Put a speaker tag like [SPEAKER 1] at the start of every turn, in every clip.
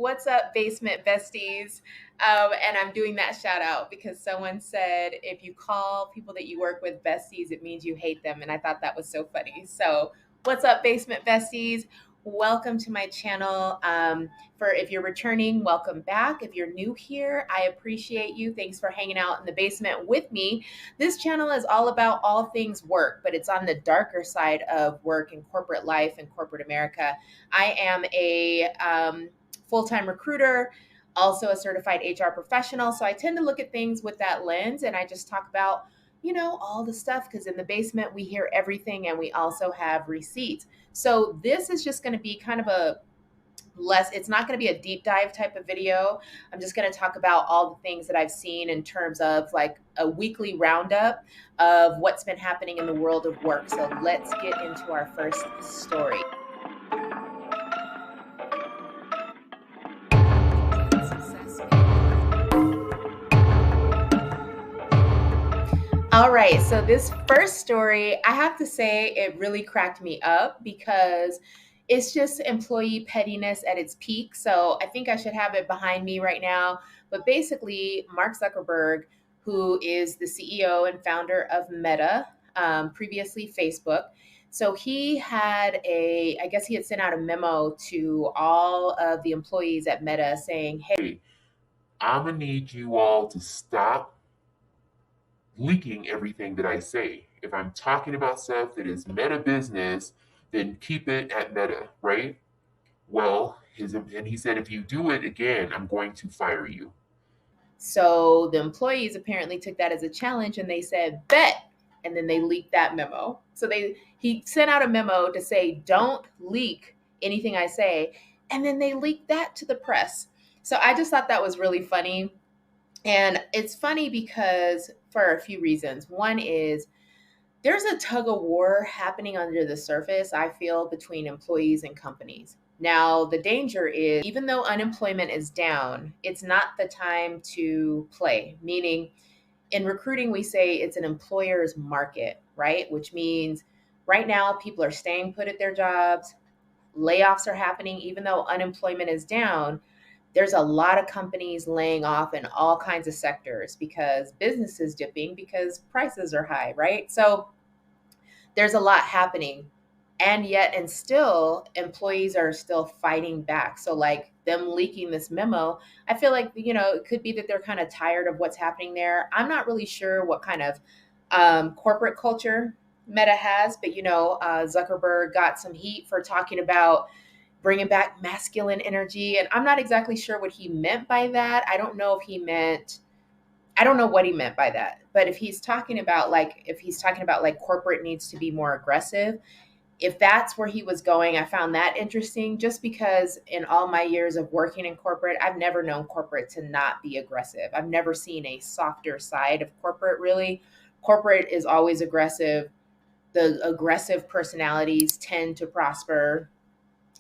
[SPEAKER 1] What's up, basement besties? And I'm doing that shout out because someone said if you call people that you work with besties, it means you hate them. And I thought that was so funny. So, what's up, basement besties? Welcome to my channel. For if you're returning, welcome back. If you're new here, I appreciate you. Thanks for hanging out in the basement with me. This channel is all about all things work, but it's on the darker side of work and corporate life and corporate America. I am a full-time recruiter, also a certified HR professional. So I tend to look at things with that lens and I just talk about, all the stuff because in the basement we hear everything and we also have receipts. So this is just going to be kind of it's not going to be a deep dive type of video. I'm just going to talk about all the things that I've seen in terms of like a weekly roundup of what's been happening in the world of work. So let's get into our first story. All right, so this first story, I have to say it really cracked me up because it's just employee pettiness at its peak. So I think I should have it behind me right now. But basically, Mark Zuckerberg, who is the CEO and founder of Meta, previously Facebook. So I guess he had sent out a memo to all of the employees at Meta saying, hey,
[SPEAKER 2] I'm gonna need you all to stop leaking everything that I say. If I'm talking about stuff that is meta business, then keep it at meta, right? Well, and he said, if you do it again, I'm going to fire you.
[SPEAKER 1] so the employees apparently took that as a challenge and they said, bet. And then they leaked that memo. So he sent out a memo to say, don't leak anything I say. And then they leaked that to the press. So I just thought that was really funny. And it's funny because for a few reasons. One is there's a tug of war happening under the surface, I feel, between employees and companies. Now, the danger is even though unemployment is down, it's not the time to play, meaning in recruiting, we say it's an employer's market, right? Which means right now people are staying put at their jobs, layoffs are happening, even though unemployment is down. There's a lot of companies laying off in all kinds of sectors because business is dipping because prices are high, right? So there's a lot happening. And still employees are still fighting back. So like them leaking this memo, I feel like, it could be that they're kind of tired of what's happening there. I'm not really sure what kind of corporate culture Meta has, but Zuckerberg got some heat for talking about bringing back masculine energy. And I'm not exactly sure what he meant by that. I don't know what he meant by that. But if he's talking about like corporate needs to be more aggressive, if that's where he was going, I found that interesting just because in all my years of working in corporate, I've never known corporate to not be aggressive. I've never seen a softer side of corporate, really. Corporate is always aggressive. The aggressive personalities tend to prosper,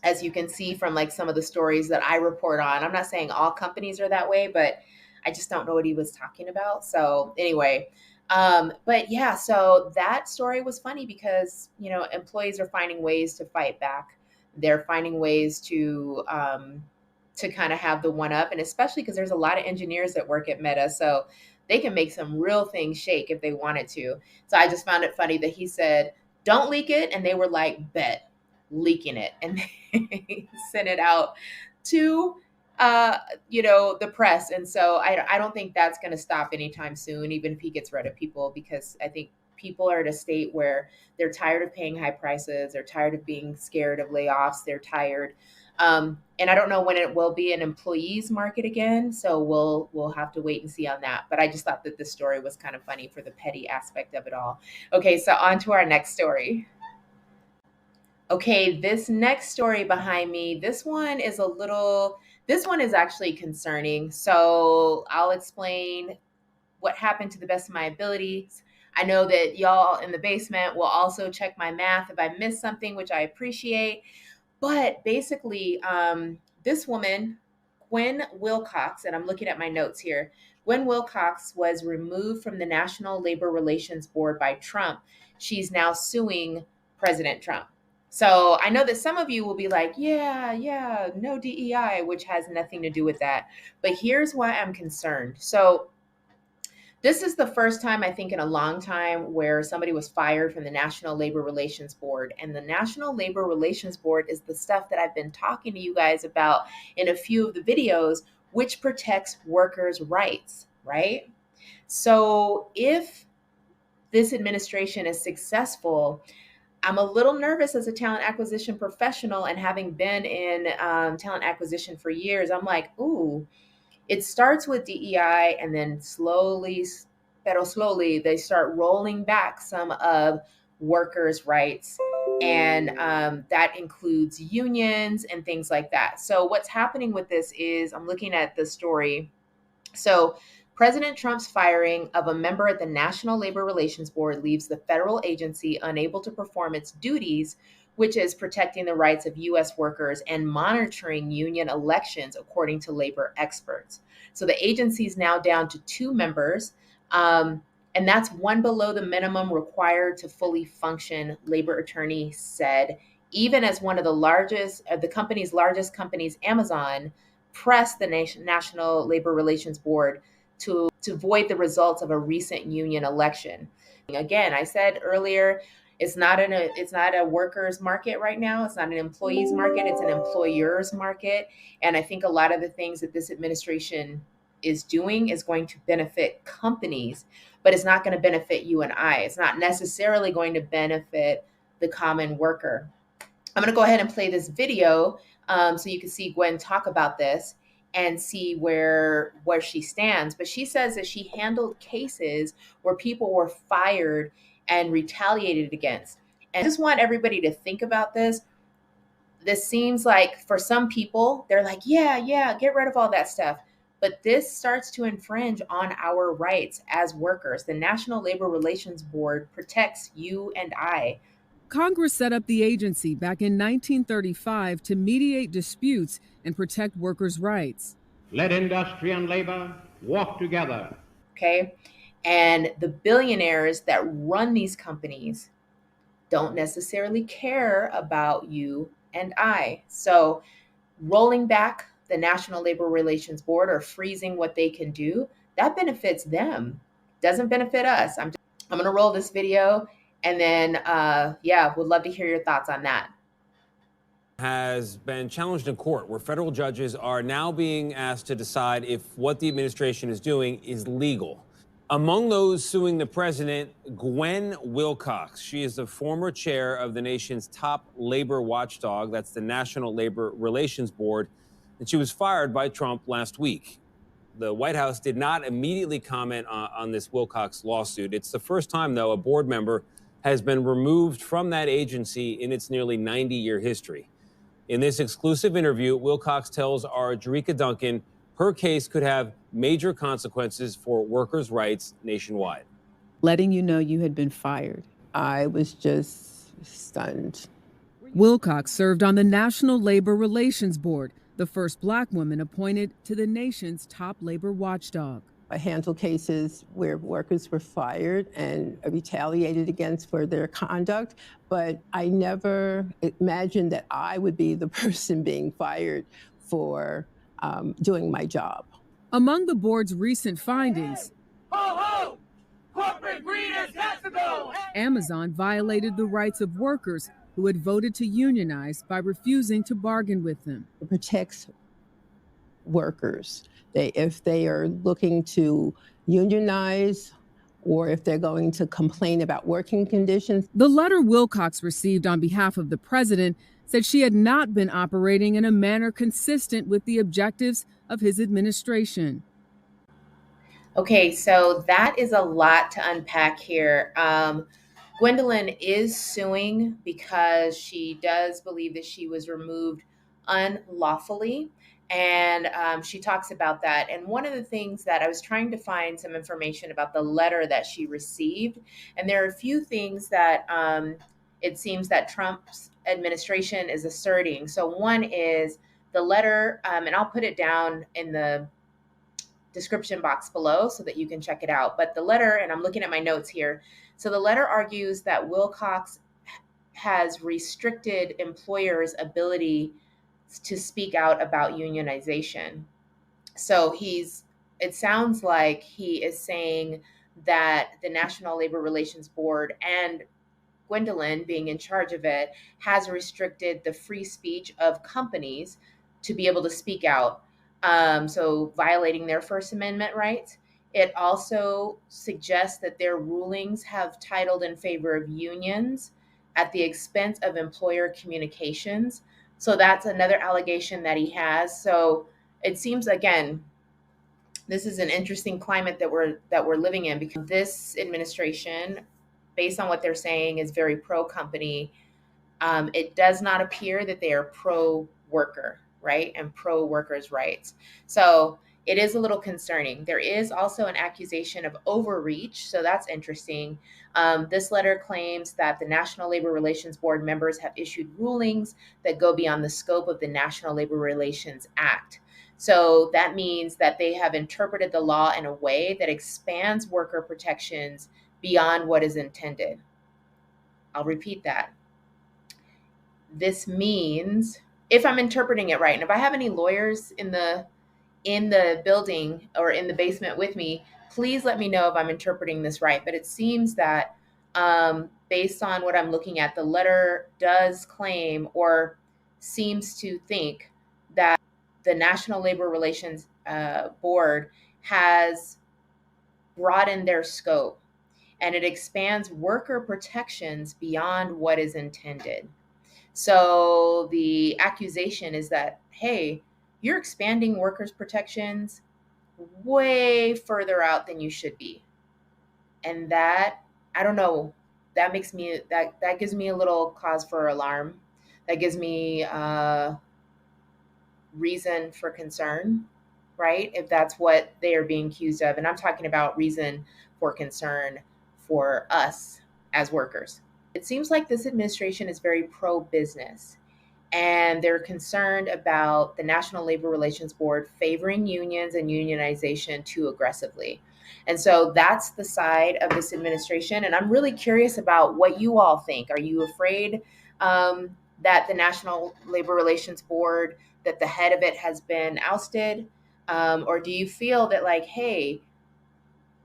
[SPEAKER 1] as you can see from like some of the stories that I report on. I'm not saying all companies are that way, but I just don't know what he was talking about. So anyway, but yeah, so that story was funny because employees are finding ways to fight back. They're finding ways to kind of have the one up, and especially because there's a lot of engineers that work at Meta, so they can make some real things shake if they wanted to. So I just found it funny that he said, "Don't leak it," and they were like, "Bet." Leaking it, and they sent it out to the press. And so I don't think that's going to stop anytime soon, even if he gets rid of people, because I think people are at a state where they're tired of paying high prices, they're tired of being scared of layoffs, they're tired. And I don't know when it will be an employees market again, so we'll have to wait and see on that. But I just thought that this story was kind of funny for the petty aspect of it all. Okay, so on to our next story. Okay, this next story behind me, this one is actually concerning. So I'll explain what happened to the best of my abilities. I know that y'all in the basement will also check my math if I miss something, which I appreciate. But basically, this woman, Gwen Wilcox, and I'm looking at my notes here. Gwen Wilcox was removed from the National Labor Relations Board by Trump. She's now suing President Trump. So I know that some of you will be like, yeah, no DEI, which has nothing to do with that. But here's why I'm concerned. So this is the first time, I think, in a long time where somebody was fired from the National Labor Relations Board. And the National Labor Relations Board is the stuff that I've been talking to you guys about in a few of the videos, which protects workers' rights, right? So if this administration is successful, I'm a little nervous as a talent acquisition professional, and having been in talent acquisition for years, I'm like, ooh, it starts with DEI, and then slowly, they start rolling back some of workers' rights. And that includes unions and things like that. So, what's happening with this is I'm looking at the story. So, President Trump's firing of a member at the National Labor Relations Board leaves the federal agency unable to perform its duties, which is protecting the rights of U.S. workers and monitoring union elections, according to labor experts. So the agency is now down to 2 members, and that's one below the minimum required to fully function, labor attorney said. Even as one of the company's largest companies, Amazon, pressed the National Labor Relations Board to void the results of a recent union election. Again, I said earlier, it's not a workers market right now. It's not an employees market. It's an employers market. And I think a lot of the things that this administration is doing is going to benefit companies, but it's not going to benefit you and I. It's not necessarily going to benefit the common worker. I'm going to go ahead and play this video so you can see Gwen talk about this and see where she stands. But she says that she handled cases where people were fired and retaliated against. And I just want everybody to think about this. This seems like for some people, they're like, yeah, get rid of all that stuff. But this starts to infringe on our rights as workers. The National Labor Relations Board protects you and I.
[SPEAKER 3] Congress set up the agency back in 1935 to mediate disputes and protect workers' rights.
[SPEAKER 4] Let industry and labor walk together.
[SPEAKER 1] Okay. And the billionaires that run these companies don't necessarily care about you and I. So rolling back the National Labor Relations Board or freezing what they can do, that benefits them, doesn't benefit us. I'm going to roll this video, and then, would love to hear your thoughts on that.
[SPEAKER 5] Has been challenged in court, where federal judges are now being asked to decide if what the administration is doing is legal. Among those suing the president, Gwen Wilcox. She is the former chair of the nation's top labor watchdog, that's the National Labor Relations Board, and she was fired by Trump last week. The White House did not immediately comment on this Wilcox lawsuit. It's the first time, though, a board member has been removed from that agency in its nearly 90-year history. In this exclusive interview, Wilcox tells our Jerika Duncan her case could have major consequences for workers' rights nationwide.
[SPEAKER 6] Letting you know you had been fired, I was just stunned.
[SPEAKER 3] Wilcox served on the National Labor Relations Board, the first Black woman appointed to the nation's top labor watchdog.
[SPEAKER 6] I handled cases where workers were fired and retaliated against for their conduct, but I never imagined that I would be the person being fired for doing my job.
[SPEAKER 3] Among the board's recent findings,
[SPEAKER 7] ho, ho! Corporate greed has got to go!
[SPEAKER 3] Amazon violated the rights of workers who had voted to unionize by refusing to bargain with them.
[SPEAKER 6] It protects workers. If they are looking to unionize or if they're going to complain about working conditions.
[SPEAKER 3] The letter Wilcox received on behalf of the president said she had not been operating in a manner consistent with the objectives of his administration.
[SPEAKER 1] Okay, so that is a lot to unpack here. Gwendolyn is suing because she does believe that she was removed unlawfully. And she talks about that. And one of the things that I was trying to find some information about the letter that she received. And there are a few things that it seems that Trump's administration is asserting. So one is the letter, and I'll put it down in the description box below so that you can check it out. But the letter, and I'm looking at my notes here. So the letter argues that Wilcox has restricted employers' ability to speak out about unionization. So it sounds like he is saying that the National Labor Relations Board and Gwendolyn, being in charge of it, has restricted the free speech of companies to be able to speak out. So, violating their First Amendment rights. It also suggests that their rulings have titled in favor of unions at the expense of employer communications. So, that's another allegation that he has. So, it seems, again, this is an interesting climate that we're living in, because this administration, based on what they're saying, is very pro company. It does not appear that they are pro worker, right, and pro workers' rights. So it is a little concerning. There is also an accusation of overreach, so that's interesting. This letter claims that the National Labor Relations Board members have issued rulings that go beyond the scope of the National Labor Relations Act. So that means that they have interpreted the law in a way that expands worker protections beyond what is intended. I'll repeat that. This means, if I'm interpreting it right, and if I have any lawyers in the building or in the basement with me, please let me know if I'm interpreting this right. But it seems that based on what I'm looking at, the letter does claim or seems to think that the National Labor Relations Board has broadened their scope, and it expands worker protections beyond what is intended. So the accusation is that, hey, you're expanding workers' protections way further out than you should be. And that, I don't know, that makes me, that gives me a little cause for alarm. That gives me reason for concern, right? If that's what they are being accused of. And I'm talking about reason for concern for us as workers. It seems like this administration is very pro-business, and they're concerned about the National Labor Relations Board favoring unions and unionization too aggressively. And so that's the side of this administration. And I'm really curious about what you all think. Are you afraid that the National Labor Relations Board, that the head of it has been ousted? Or do you feel that, like, hey,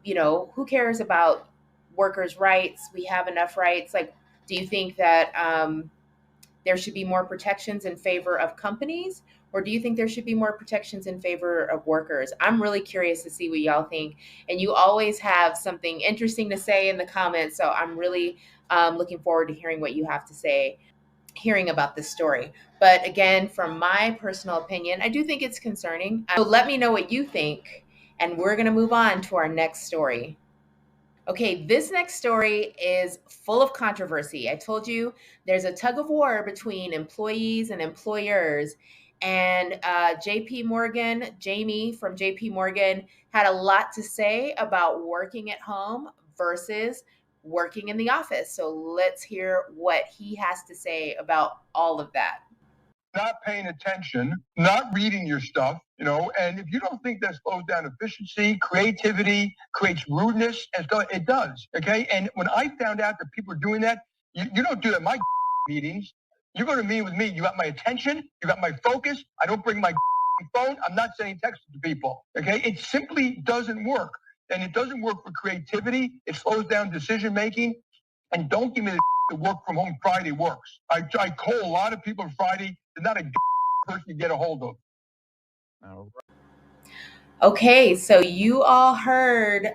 [SPEAKER 1] who cares about workers' rights? We have enough rights. Like, do you think that there should be more protections in favor of companies, or do you think there should be more protections in favor of workers? I'm really curious to see what y'all think, and you always have something interesting to say in the comments, so I'm really looking forward to hearing what you have to say, hearing about this story. But again, from my personal opinion, I do think it's concerning. So let me know what you think, and we're going to move on to our next story. Okay, this next story is full of controversy. I told you there's a tug of war between employees and employers. And Jamie from JP Morgan, had a lot to say about working at home versus working in the office. So let's hear what he has to say about all of that.
[SPEAKER 8] Not paying attention, not reading your stuff, and if you don't think that slows down efficiency, creativity, creates rudeness, and stuff, it does, okay? And when I found out that people are doing that, you don't do that in my meetings. You go to meet with me, you got my attention, you got my focus. I don't bring my phone. I'm not sending texts to people, okay? It simply doesn't work. And it doesn't work for creativity. It slows down decision-making. And don't give me the work from home Friday works. I call a lot of people on Friday. They're not a person to get a hold of.
[SPEAKER 1] All right. Okay, so you all heard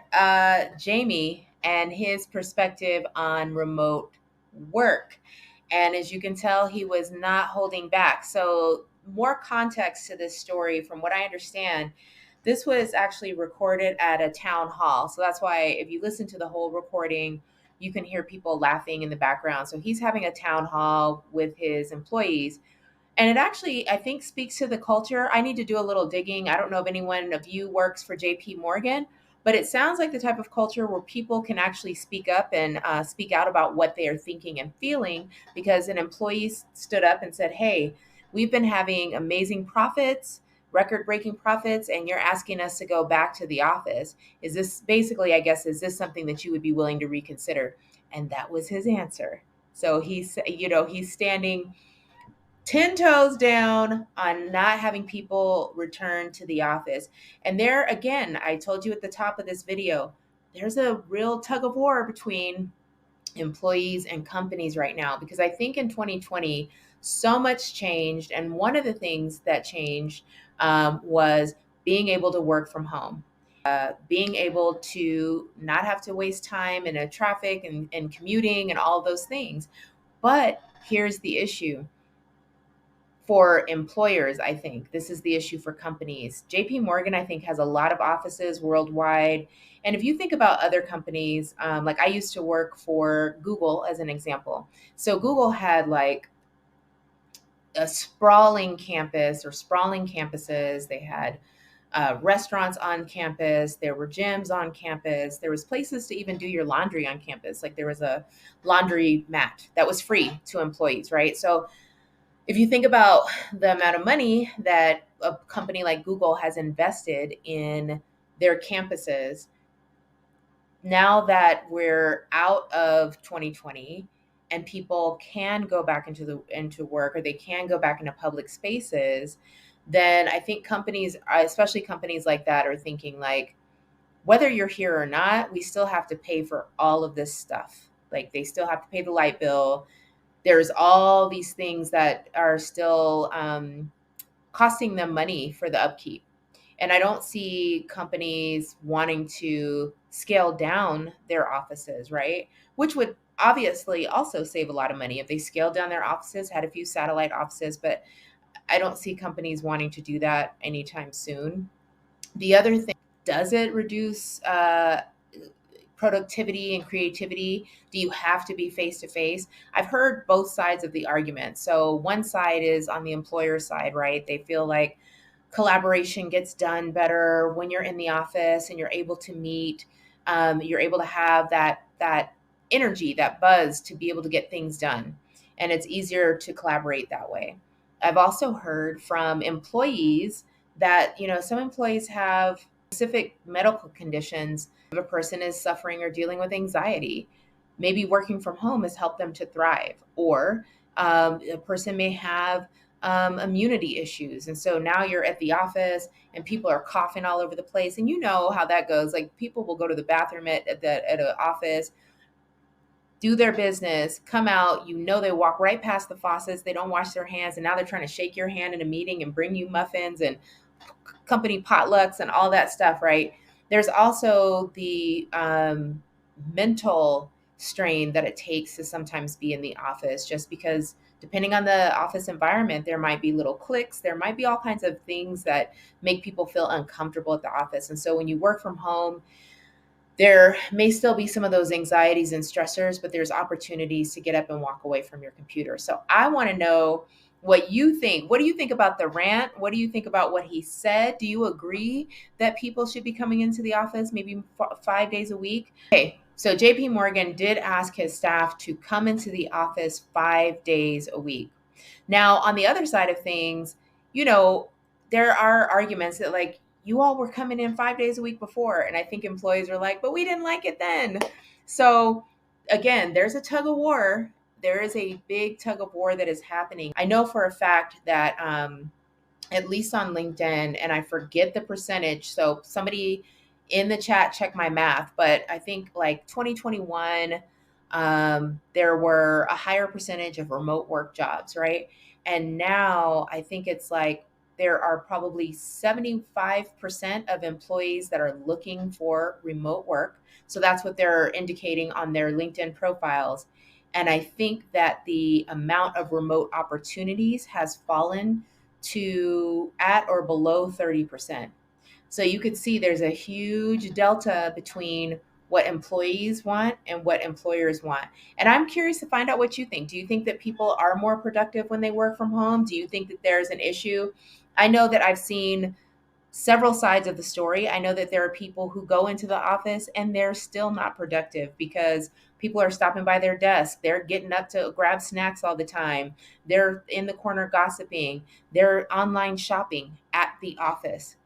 [SPEAKER 1] Jamie and his perspective on remote work. And as you can tell, he was not holding back. So more context to this story, from what I understand, this was actually recorded at a town hall. So that's why if you listen to the whole recording, you can hear people laughing in the background. So he's having a town hall with his employees. And it actually, I think, speaks to the culture. I need to do a little digging. I don't know if anyone of you works for JP Morgan, but it sounds like the type of culture where people can actually speak up and speak out about what they are thinking and feeling, because an employee stood up and said, hey, we've been having amazing profits, record-breaking profits, and you're asking us to go back to the office. Is this basically, I guess, is this something that you would be willing to reconsider? And that was his answer. So he's standing 10 toes down on not having people return to the office. And there again, I told you at the top of this video, there's a real tug of war between employees and companies right now, because I think in 2020 so much changed, and one of the things that changed was being able to work from home, being able to not have to waste time in a traffic and commuting and all of those things. But here's the issue for employers. I think this is the issue for companies. JP Morgan, I think, has a lot of offices worldwide. And if you think about other companies, like I used to work for Google as an example. So Google had like a sprawling campus or sprawling campuses. They had restaurants on campus. There were gyms on campus. There was places to even do your laundry on campus. Like there was a laundry mat that was free to employees, right? So if you think about the amount of money that a company like Google has invested in their campuses, now that we're out of 2020 and people can go back into work, or they can go back into public spaces, then I think companies, especially companies like that, are thinking like, whether you're here or not, we still have to pay for all of this stuff. Like they still have to pay the light bill. There's all these things that are still costing them money for the upkeep. And I don't see companies wanting to scale down their offices, right? Which would obviously also save a lot of money if they scaled down their offices, had a few satellite offices, but I don't see companies wanting to do that anytime soon. The other thing, does it reduce productivity and creativity? Do you have to be face to face? I've heard both sides of the argument. So one side is on the employer side, right? They feel like collaboration gets done better when you're in the office and you're able to meet. You're able to have that energy, that buzz to be able to get things done, and it's easier to collaborate that way. I've also heard from employees that some employees have specific medical conditions. If a person is suffering or dealing with anxiety, maybe working from home has helped them to thrive. Or a person may have immunity issues. And so now you're at the office and people are coughing all over the place. And you know how that goes. Like people will go to the bathroom at an office, do their business, come out, they walk right past the faucets, they don't wash their hands, and now they're trying to shake your hand in a meeting and bring you muffins and company potlucks and all that stuff, right? There's also the mental strain that it takes to sometimes be in the office, just because depending on the office environment, there might be little cliques, there might be all kinds of things that make people feel uncomfortable at the office. And so when you work from home, there may still be some of those anxieties and stressors, but there's opportunities to get up and walk away from your computer. So I want to know what you think. What do you think about the rant? What do you think about what he said? Do you agree that people should be coming into the office maybe 5 days a week? Okay, so JP Morgan did ask his staff to come into the office 5 days a week. Now, on the other side of things, there are arguments that like, you all were coming in 5 days a week before. And I think employees are like, but we didn't like it then. So again, there's a tug of war. There is a big tug of war that is happening. I know for a fact that at least on LinkedIn, and I forget the percentage. So somebody in the chat, check my math, but I think like 2021, there were a higher percentage of remote work jobs, right? And now I think it's like there are probably 75% of employees that are looking for remote work. So that's what they're indicating on their LinkedIn profiles. And I think that the amount of remote opportunities has fallen to at or below 30%. So you could see there's a huge delta between what employees want and what employers want. And I'm curious to find out what you think. Do you think that people are more productive when they work from home? Do you think that there's an issue? I know that I've seen several sides of the story. I know that there are people who go into the office and they're still not productive because people are stopping by their desk. They're getting up to grab snacks all the time. They're in the corner gossiping. They're online shopping at the office.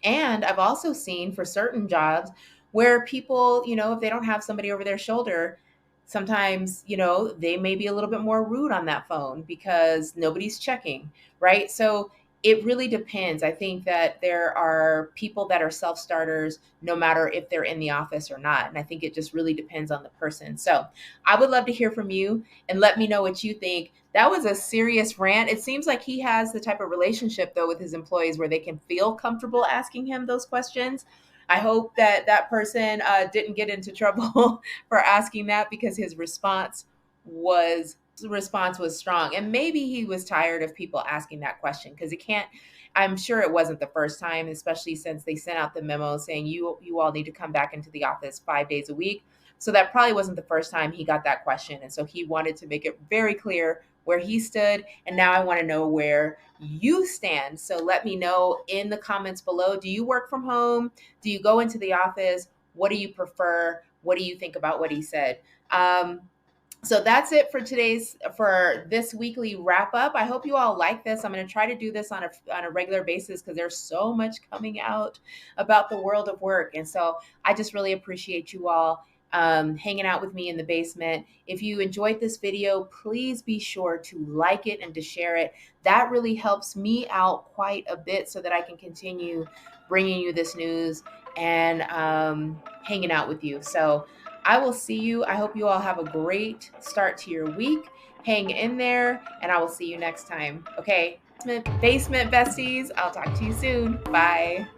[SPEAKER 1] And I've also seen for certain jobs where people, if they don't have somebody over their shoulder, sometimes, they may be a little bit more rude on that phone because nobody's checking, right? So it really depends. I think that there are people that are self-starters no matter if they're in the office or not. And I think it just really depends on the person. So I would love to hear from you and let me know what you think. That was a serious rant. It seems like he has the type of relationship, though, with his employees where they can feel comfortable asking him those questions. I hope that that person didn't get into trouble for asking that, because his was response was strong, and maybe he was tired of people asking that question, because I'm sure it wasn't the first time, especially since they sent out the memo saying you all need to come back into the office 5 days a week. So that probably wasn't the first time he got that question, and so he wanted to make it very clear where he stood. And now I want to know where you stand. So let me know in the comments below. Do you work from home? Do you go into the office? What do you prefer? What do you think about what he said? So that's it for this weekly wrap up. I hope you all like this. I'm going to try to do this on a regular basis, because there's so much coming out about the world of work. And so I just really appreciate you all hanging out with me in the basement. If you enjoyed this video, please be sure to like it and to share it. That really helps me out quite a bit so that I can continue bringing you this news and hanging out with you. So I will see you. I hope you all have a great start to your week. Hang in there, and I will see you next time. Okay, basement besties, I'll talk to you soon. Bye.